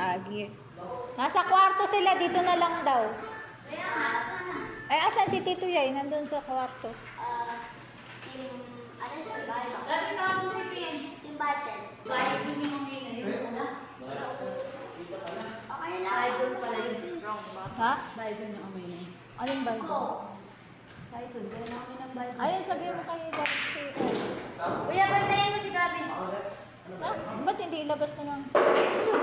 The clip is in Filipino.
lagi. Nasa kwarto sila, dito na lang daw. Ay, asan si Tito Yay? Nandun sa kwarto. Lagi ka ako si Pin. Bayad din yung mga yun. Wala. Bayad din pala yun. Ha? Bayad din yung amoy na yun. Anong ba ito? Bayad din. Gawin ako ng bayad. Ayun, sabihin mo kayo dati. Kuya, bantayan mo si Gabi. Ba't hindi ilabas na lang? Ano?